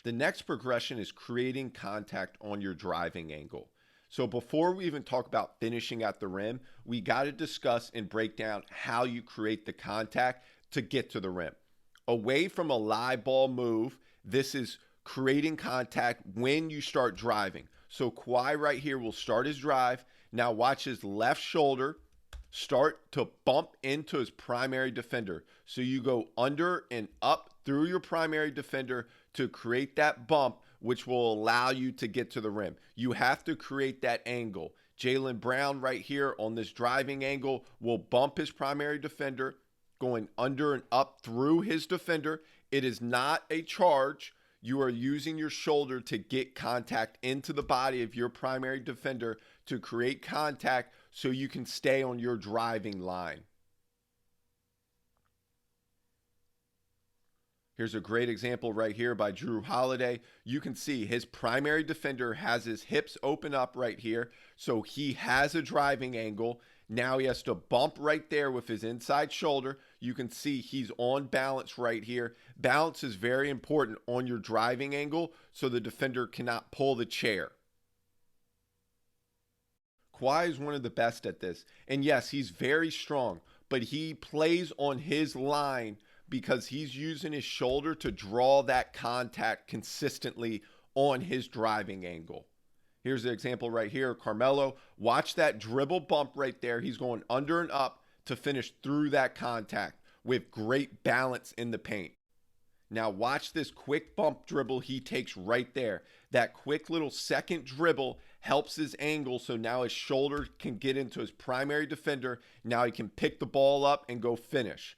The next progression is creating contact on your driving angle. So before we even talk about finishing at the rim, we got to discuss and break down how you create the contact to get to the rim. Away from a live ball move, this is creating contact when you start driving. So Kawhi right here will start his drive. Now watch his left shoulder start to bump into his primary defender. So you go under and up through your primary defender to create that bump, which will allow you to get to the rim. You have to create that angle. Jaylen Brown right here on this driving angle will bump his primary defender, going under and up through his defender. It is not a charge. You are using your shoulder to get contact into the body of your primary defender to create contact so you can stay on your driving line. Here's a great example right here by Jrue Holiday. You can see his primary defender has his hips open up right here. So he has a driving angle. Now he has to bump right there with his inside shoulder. You can see he's on balance right here. Balance is very important on your driving angle so the defender cannot pull the chair. Kawhi is one of the best at this. And yes, he's very strong, but he plays on his line because he's using his shoulder to draw that contact consistently on his driving angle. Here's the example right here. Carmelo, watch that dribble bump right there. He's going under and up to finish through that contact with great balance in the paint. Now watch this quick bump dribble he takes right there. That quick little second dribble helps his angle, so now his shoulder can get into his primary defender. Now he can pick the ball up and go finish.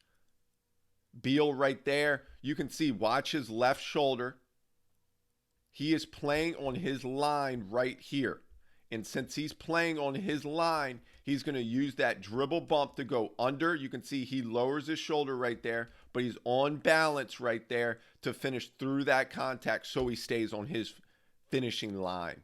Beal right there, you can see, watch his left shoulder. He is playing on his line right here. And since he's playing on his line, he's going to use that dribble bump to go under. You can see he lowers his shoulder right there, but he's on balance right there to finish through that contact so he stays on his finishing line.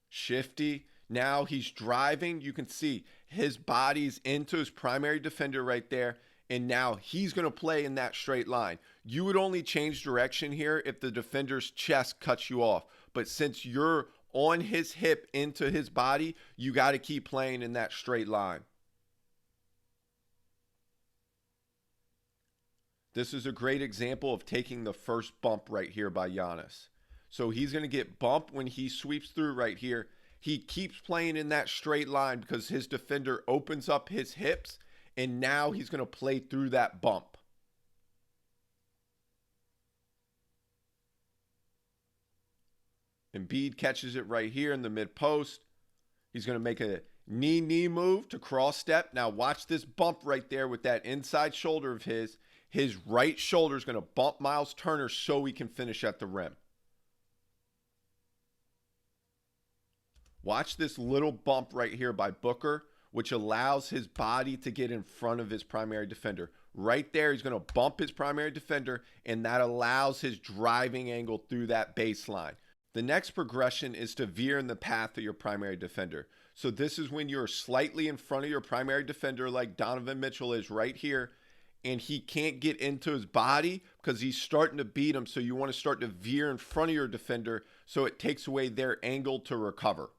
Shifty. Now he's driving. You can see his body's into his primary defender right there. And now he's going to play in that straight line. You would only change direction here if the defender's chest cuts you off. But since you're on his hip into his body, you got to keep playing in that straight line. This is a great example of taking the first bump right here by Giannis. So he's going to get bumped when he sweeps through right here. He keeps playing in that straight line because his defender opens up his hips, and now he's going to play through that bump. Embiid catches it right here in the mid post. He's going to make a knee move to cross step. Now watch this bump right there with that inside shoulder of his. His right shoulder is going to bump Miles Turner so he can finish at the rim. Watch this little bump right here by Booker, which allows his body to get in front of his primary defender. Right there, he's going to bump his primary defender, and that allows his driving angle through that baseline. The next progression is to veer in the path of your primary defender. So this is when you're slightly in front of your primary defender like Donovan Mitchell is right here, and he can't get into his body because he's starting to beat him. So you want to start to veer in front of your defender so it takes away their angle to recover.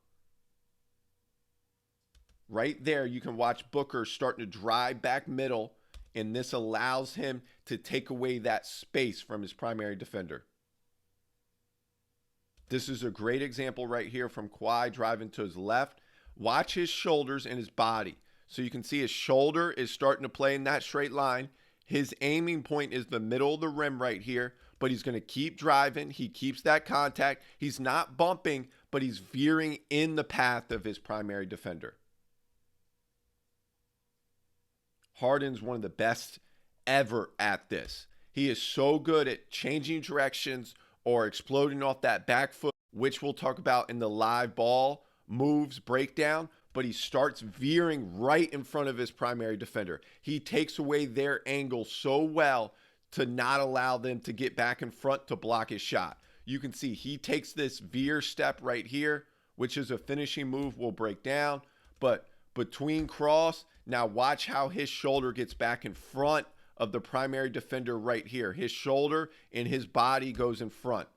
Right there, you can watch Booker starting to drive back middle, and this allows him to take away that space from his primary defender. This is a great example right here from Kawhi driving to his left. Watch his shoulders and his body. So you can see his shoulder is starting to play in that straight line. His aiming point is the middle of the rim right here, but he's going to keep driving. He keeps that contact. He's not bumping, but he's veering in the path of his primary defender. Harden's one of the best ever at this. He is so good at changing directions or exploding off that back foot, which we'll talk about in the live ball moves breakdown, but he starts veering right in front of his primary defender. He takes away their angle so well to not allow them to get back in front to block his shot. You can see he takes this veer step right here, which is a finishing move we'll break down, but between cross, Now watch how his shoulder gets back in front of the primary defender right here. His shoulder and his body goes in front.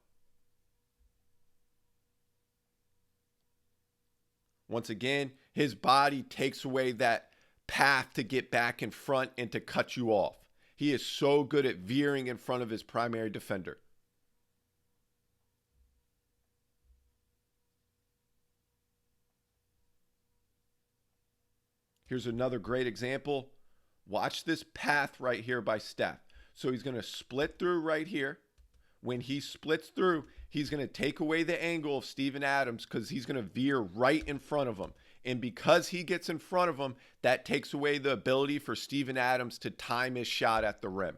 Once again, his body takes away that path to get back in front and to cut you off. He is so good at veering in front of his primary defender. Here's another great example. Watch this path right here by Steph. So he's going to split through right here. When he splits through, he's going to take away the angle of Steven Adams because he's going to veer right in front of him. And because he gets in front of him, that takes away the ability for Steven Adams to time his shot at the rim.